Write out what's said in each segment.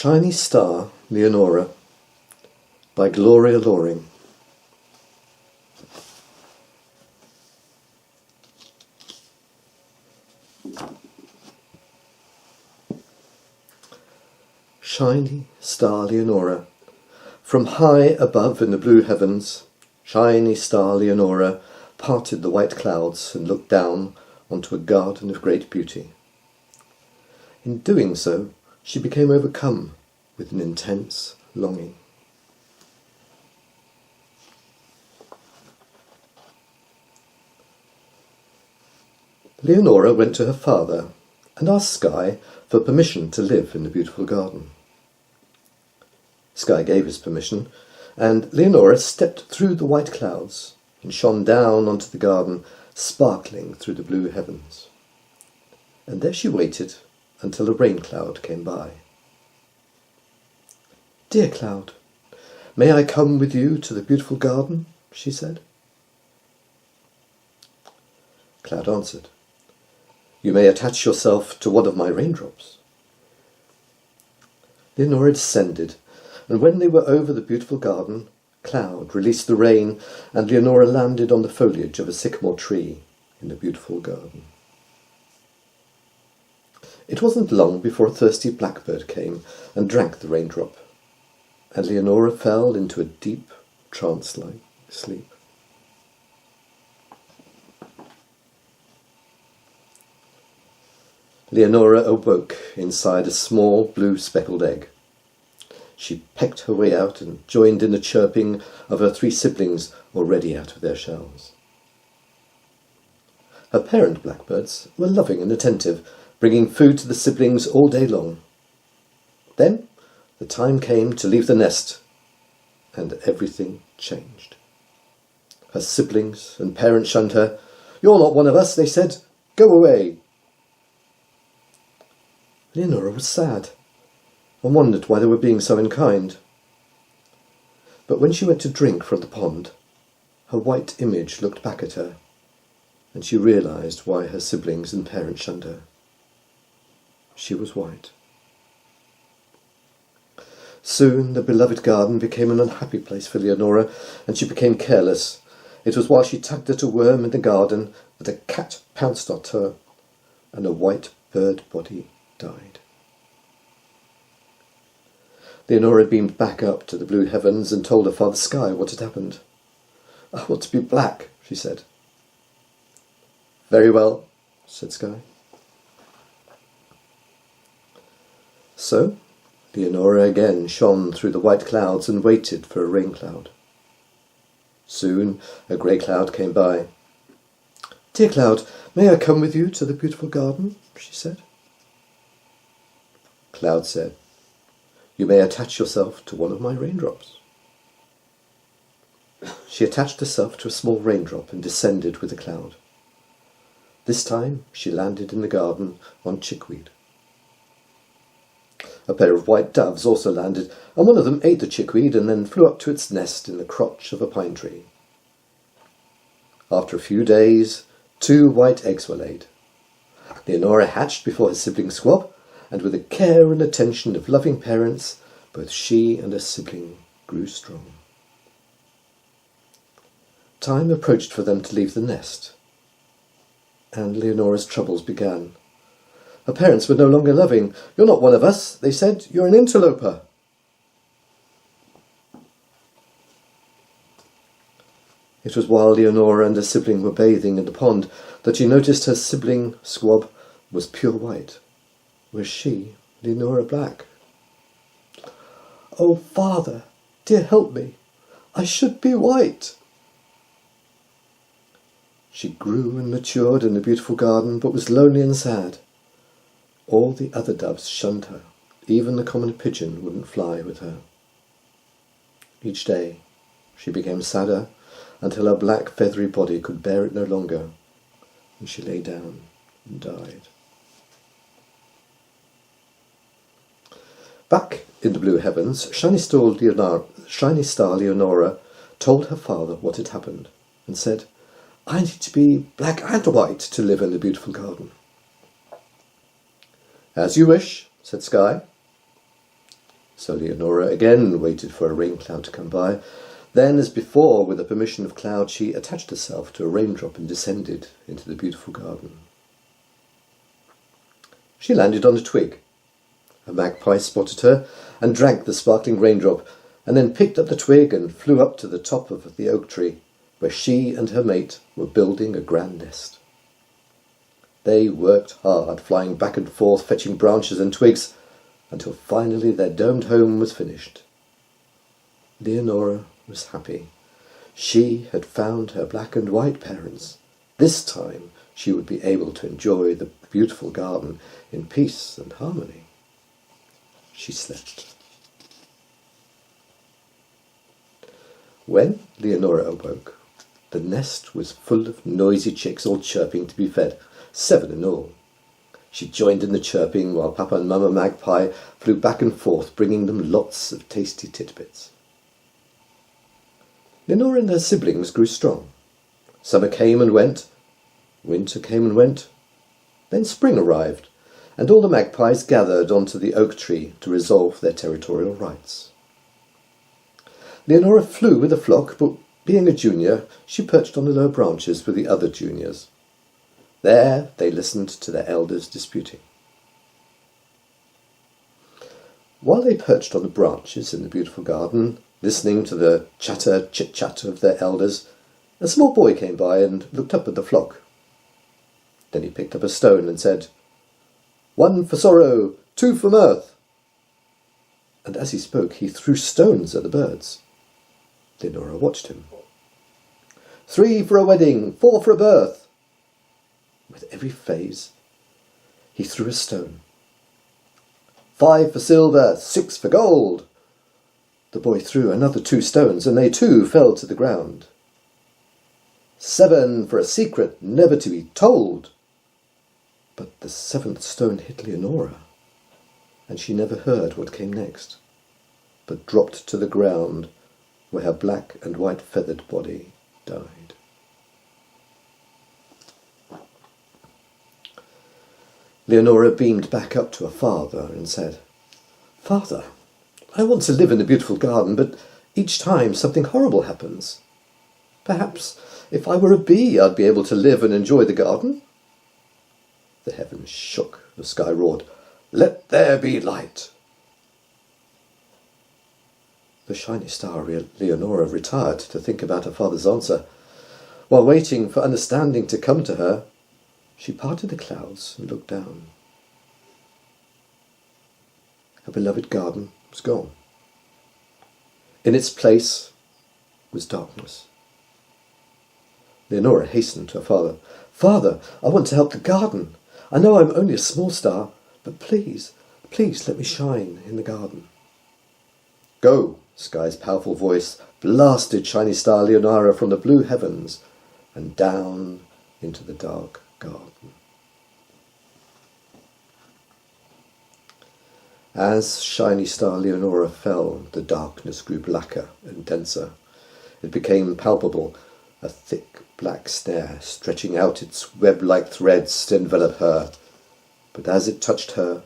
Shiny Star Leonora by Gloria Loring. Shiny Star Leonora, from high above in the blue heavens, Shiny Star Leonora parted the white clouds and looked down onto a garden of great beauty. In doing so, she became overcome with an intense longing. Leonora went to her father and asked Sky for permission to live in the beautiful garden. Sky gave his permission, and Leonora stepped through the white clouds and shone down onto the garden, sparkling through the blue heavens. And there she waited until a rain cloud came by. "Dear cloud, may I come with you to the beautiful garden?" she said. Cloud answered, "You may attach yourself to one of my raindrops." Leonora descended, and when they were over the beautiful garden, Cloud released the rain, and Leonora landed on the foliage of a sycamore tree in the beautiful garden. It wasn't long before a thirsty blackbird came and drank the raindrop, and Leonora fell into a deep, trance-like sleep. Leonora awoke inside a small blue speckled egg. She pecked her way out and joined in the chirping of her three siblings already out of their shells. Her parent blackbirds were loving and attentive, bringing food to the siblings all day long. Then the time came to leave the nest, and everything changed. Her siblings and parents shunned her. "You're not one of us," they said. "Go away." Leonora was sad and wondered why they were being so unkind. But when she went to drink from the pond, her white image looked back at her, and she realized why her siblings and parents shunned her. She was white. Soon the beloved garden became an unhappy place for Leonora, and she became careless. It was while she tugged at a worm in the garden that a cat pounced at her, and a white bird body died. Leonora beamed back up to the blue heavens and told her father Sky what had happened. "I want to be black," she said. "Very well," said Sky. So Leonora again shone through the white clouds and waited for a rain cloud. Soon a grey cloud came by. "Dear cloud, may I come with you to the beautiful garden?" she said. Cloud said, "You may attach yourself to one of my raindrops." She attached herself to a small raindrop and descended with the cloud. This time she landed in the garden on chickweed. A pair of white doves also landed, and one of them ate the chickweed and then flew up to its nest in the crotch of a pine tree. After a few days, 2 white eggs were laid. Leonora hatched before her sibling Squab, and with the care and attention of loving parents, both she and her sibling grew strong. Time approached for them to leave the nest, and Leonora's troubles began. Her parents were no longer loving. "You're not one of us," they said. "You're an interloper." It was while Leonora and her sibling were bathing in the pond that she noticed her sibling Squab was pure white, whereas she, Leonora, black. "Oh, father, dear, help me. I should be white." She grew and matured in the beautiful garden, but was lonely and sad. All the other doves shunned her. Even the common pigeon wouldn't fly with her. Each day she became sadder until her black feathery body could bear it no longer, and she lay down and died. Back in the blue heavens, Shiny Star Leonora told her father what had happened and said, "I need to be black and white to live in the beautiful garden." "As you wish," said Sky. So Leonora again waited for a rain cloud to come by. Then, as before, with the permission of Cloud, she attached herself to a raindrop and descended into the beautiful garden. She landed on a twig. A magpie spotted her and drank the sparkling raindrop, and then picked up the twig and flew up to the top of the oak tree, where she and her mate were building a grand nest. They worked hard, flying back and forth, fetching branches and twigs, until finally their domed home was finished. Leonora was happy. She had found her black and white parents. This time she would be able to enjoy the beautiful garden in peace and harmony. She slept. When Leonora awoke, the nest was full of noisy chicks all chirping to be fed, 7 in all. She joined in the chirping while Papa and Mama Magpie flew back and forth, bringing them lots of tasty titbits. Leonora and her siblings grew strong. Summer came and went, winter came and went, then spring arrived, and all the magpies gathered onto the oak tree to resolve their territorial rights. Leonora flew with the flock, but being a junior, she perched on the low branches with the other juniors. There they listened to their elders disputing. While they perched on the branches in the beautiful garden, listening to the chit-chat of their elders, a small boy came by and looked up at the flock. Then he picked up a stone and said, "1 for sorrow, 2 for mirth." And as he spoke, he threw stones at the birds. Leonora watched him. 3 for a wedding, 4 for a birth. With every phase, he threw a stone. 5 for silver, 6 for gold. The boy threw another 2 stones, and they too fell to the ground. 7 for a secret never to be told. But the 7th stone hit Leonora, and she never heard what came next, but dropped to the ground, where her black and white feathered body died. Leonora beamed back up to her father and said, "Father, I want to live in the beautiful garden, but each time something horrible happens. Perhaps if I were a bee, I'd be able to live and enjoy the garden." The heavens shook, the sky roared, "Let there be light!" The shiny star Leonora retired to think about her father's answer. While waiting for understanding to come to her, she parted the clouds and looked down. Her beloved garden was gone. In its place was darkness. Leonora hastened to her father. "Father, I want to help the garden. I know I'm only a small star, but please, please let me shine in the garden." "Go!" Sky's powerful voice blasted shiny star Leonora from the blue heavens and down into the dark garden. As shiny star Leonora fell, the darkness grew blacker and denser. It became palpable, a thick black snare stretching out its web-like threads to envelop her. But as it touched her,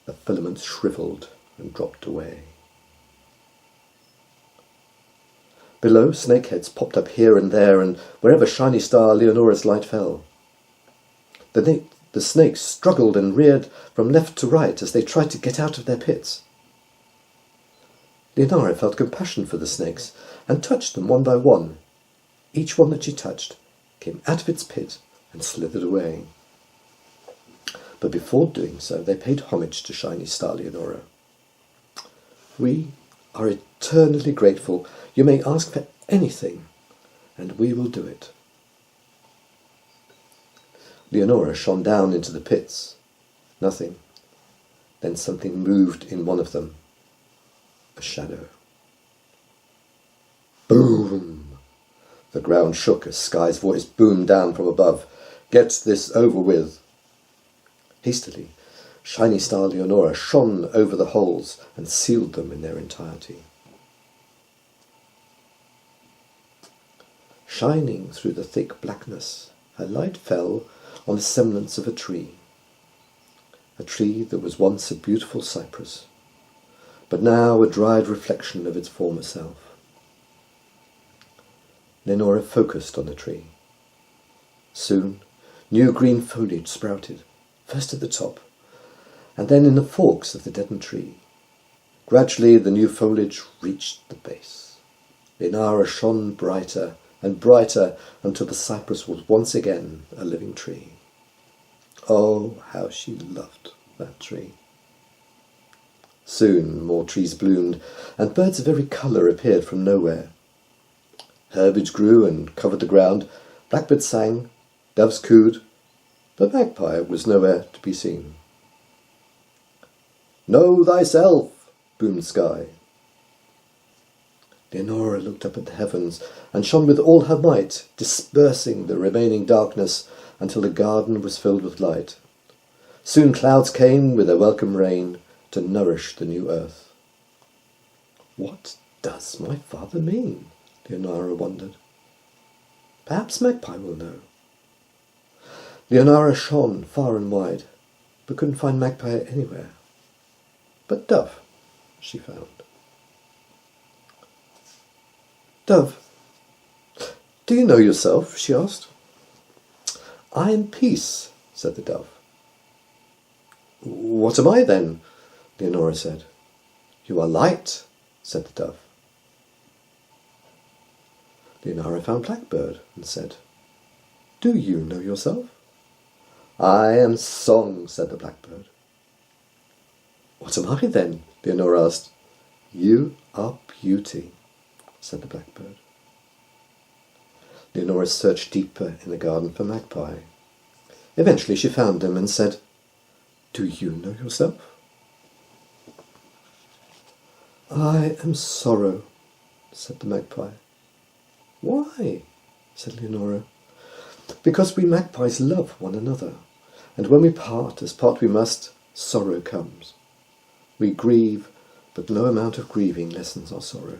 the filaments shriveled and dropped away. Below, snakeheads popped up here and there, and wherever shiny star Leonora's light fell. The snakes struggled and reared from left to right as they tried to get out of their pits. Leonora felt compassion for the snakes and touched them one by one. Each one that she touched came out of its pit and slithered away. But before doing so, they paid homage to shiny star Leonora. "We are eternally grateful. You may ask for anything, and we will do it." Leonora shone down into the pits. Nothing. Then something moved in one of them. A shadow. Boom! The ground shook as Sky's voice boomed down from above. "Get this over with." Hastily, shiny star Leonora shone over the holes and sealed them in their entirety. Shining through the thick blackness, her light fell on the semblance of a tree that was once a beautiful cypress. but now a dried reflection of its former self. Leonora focused on the tree. Soon, new green foliage sprouted, first at the top, and then in the forks of the deadened tree. Gradually, the new foliage reached the base. Leonora shone brighter and brighter until the cypress was once again a living tree. Oh, how she loved that tree. Soon more trees bloomed, and birds of every colour appeared from nowhere. Herbage grew and covered the ground, blackbirds sang, doves cooed, but magpie was nowhere to be seen. "Know thyself," boomed Sky. Leonora looked up at the heavens and shone with all her might, dispersing the remaining darkness until the garden was filled with light. Soon clouds came with their welcome rain to nourish the new earth. What does my father mean? Leonora wondered. Perhaps Magpie will know. Leonora shone far and wide, but couldn't find Magpie anywhere. But Dove she found. "Dove, do you know yourself?" she asked. "I am peace," said the dove. "What am I then?" Leonora said. "You are light," said the dove. Leonora found Blackbird and said, "Do you know yourself?" "I am song," said the blackbird. "What am I then?" Leonora asked. "You are beauty," said the blackbird. Leonora searched deeper in the garden for Magpie. Eventually she found him and said, "Do you know yourself?" "I am sorrow," said the magpie. "Why?" said Leonora. "Because we magpies love one another, and when we part, as part we must, sorrow comes. We grieve, but no amount of grieving lessens our sorrow."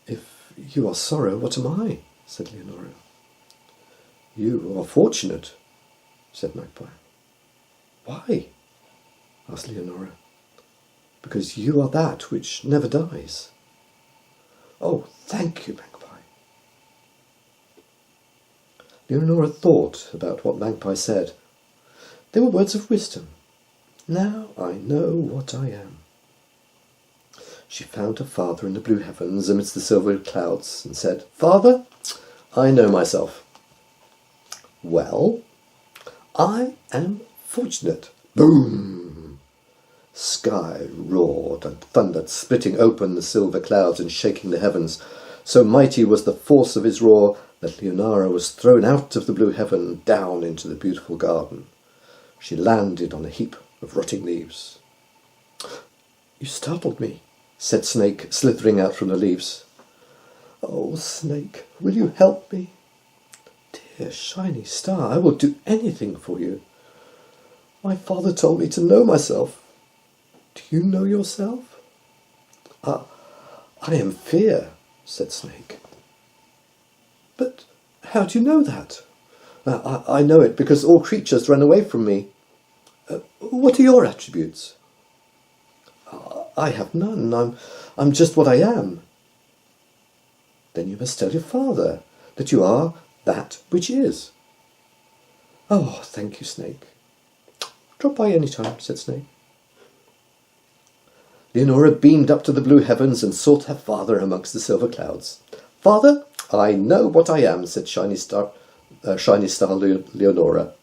"If you are sorrow, what am I?" said Leonora. "You are fortunate," said Magpie. "Why?" asked Leonora. "Because you are that which never dies." "Oh, thank you, Magpie." Leonora thought about what Magpie said. They were words of wisdom. Now I know what I am. She found her father in the blue heavens amidst the silver clouds and said, "Father, I know myself." "Well, I am fortunate." Boom! Sky roared and thundered, splitting open the silver clouds and shaking the heavens. So mighty was the force of his roar that Leonora was thrown out of the blue heaven down into the beautiful garden. She landed on a heap of rotting leaves. "You startled me," said Snake, slithering out from the leaves. "Oh, Snake, will you help me?" "Dear shiny star, I will do anything for you." "My father told me to know myself." "Do you know yourself?" I am fear," said Snake. "But how do you know that?" I know it because all creatures run away from me." "What are your attributes?" "I have none. I'm just what I am." "Then you must tell your father that you are that which is." "Oh, thank you, Snake." "Drop by any time," said Snake. Leonora beamed up to the blue heavens and sought her father amongst the silver clouds. "Father, I know what I am," said Shiny Star Leonora.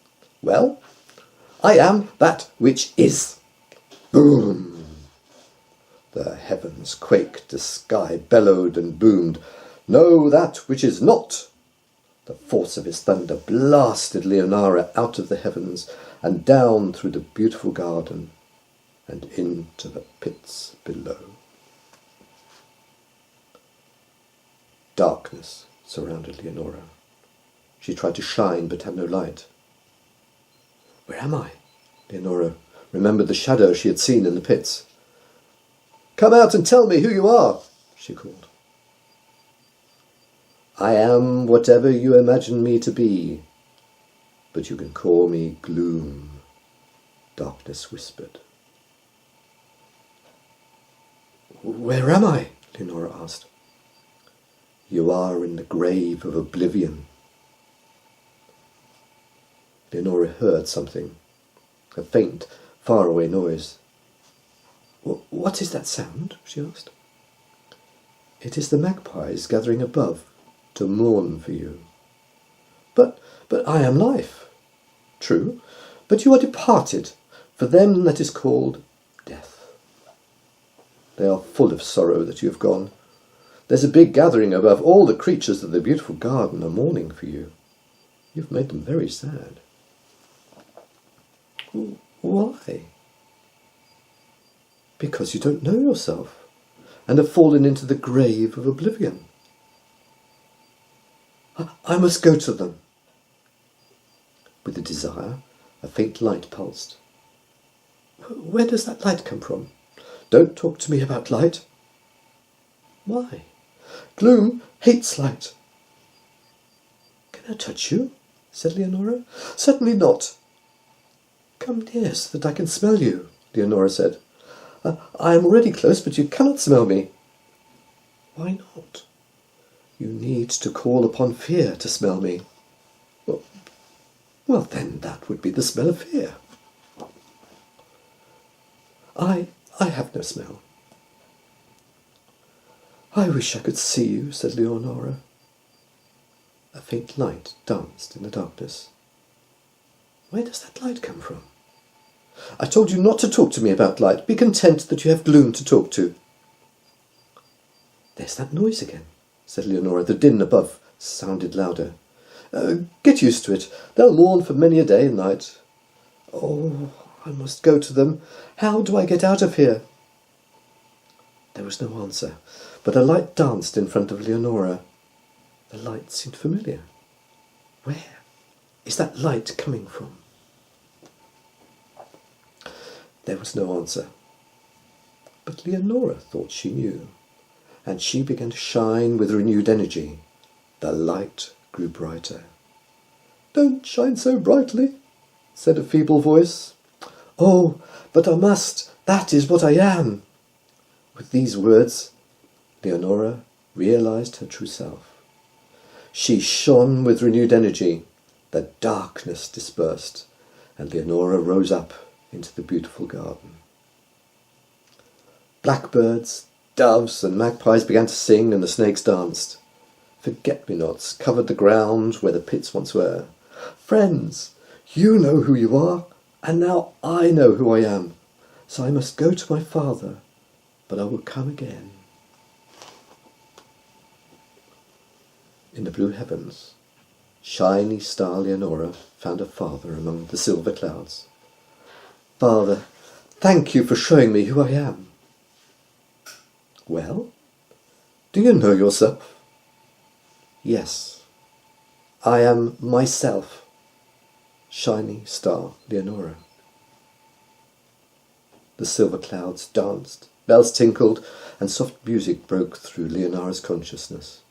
"Well, I am that which is." Boom! The heavens quaked, the sky bellowed and boomed. "Know that which is not." The force of his thunder blasted Leonora out of the heavens and down through the beautiful garden and into the pits below. Darkness surrounded Leonora. She tried to shine but had no light. "Where am I?" Leonora remembered the shadow she had seen in the pits. "Come out and tell me who you are," she called. "I am whatever you imagine me to be, but you can call me Gloom," Darkness whispered. Where am I? Leonora asked. You are in the grave of oblivion. Leonora heard something, a faint, faraway noise. What is that sound? She asked. It is the magpies gathering above to mourn for you. But I am life. True, but you are departed. For them that is called death. They are full of sorrow that you have gone. There's a big gathering above. All the creatures of the beautiful garden are mourning for you. You've made them very sad. Why? Because you don't know yourself and have fallen into the grave of oblivion. I must go to them. With the desire, a faint light pulsed. Where does that light come from? Don't talk to me about light. Why? Gloom hates light. Can I touch you? Said Leonora. Certainly not. Come near so that I can smell you, Leonora said. I am already close, but you cannot smell me. Why not? You need to call upon fear to smell me. Well, then that would be the smell of fear. I have no smell. I wish I could see you, said Leonora. A faint light danced in the darkness. Where does that light come from? I told you not to talk to me about light. Be content that you have gloom to talk to. There's that noise again, said Leonora. The din above sounded louder. Get used to it. They'll mourn for many a day and night. Oh, I must go to them. How do I get out of here? There was no answer, but a light danced in front of Leonora. The light seemed familiar. Where is that light coming from? There was no answer, but Leonora thought she knew, and she began to shine with renewed energy. The light grew brighter. Don't shine so brightly, said a feeble voice. Oh, but I must. That is what I am. With these words, Leonora realized her true self. She shone with renewed energy. The darkness dispersed, and Leonora rose up into the beautiful garden. Blackbirds, doves, and magpies began to sing, and the snakes danced. Forget-me-nots covered the ground where the pits once were. Friends, you know who you are, and now I know who I am. So I must go to my father, but I will come again. In the blue heavens, shiny Star Leonora found her father among the silver clouds. Father, thank you for showing me who I am. Well, do you know yourself? Yes, I am myself, shiny Star Leonora. The silver clouds danced, bells tinkled, and soft music broke through Leonora's consciousness.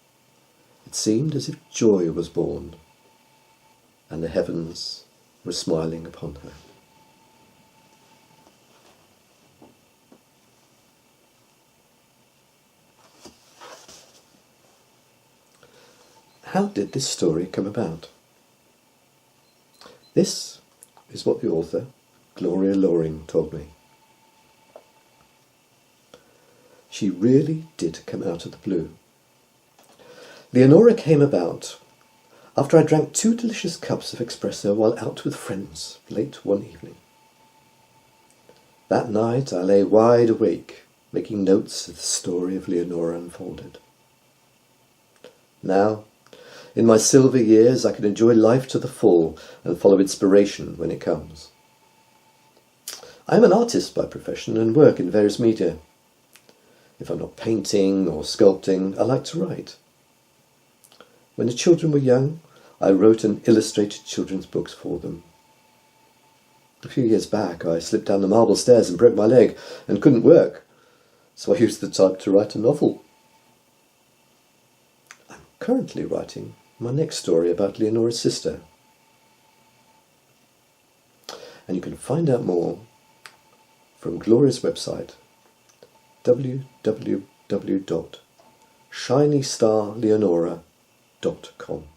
It seemed as if joy was born, and the heavens were smiling upon her. How did this story come about? This is what the author, Gloria Loring, told me. She really did come out of the blue. Leonora came about after I drank 2 delicious cups of espresso while out with friends late one evening. That night I lay wide awake, making notes as the story of Leonora unfolded. Now, in my silver years, I can enjoy life to the full and follow inspiration when it comes. I am an artist by profession and work in various media. If I'm not painting or sculpting, I like to write. When the children were young, I wrote and illustrated children's books for them. A few years back, I slipped down the marble stairs and broke my leg and couldn't work, so I used the time to write a novel. I'm currently writing my next story about Leonora's sister. And you can find out more from Gloria's website, www.shinystarleonora.com.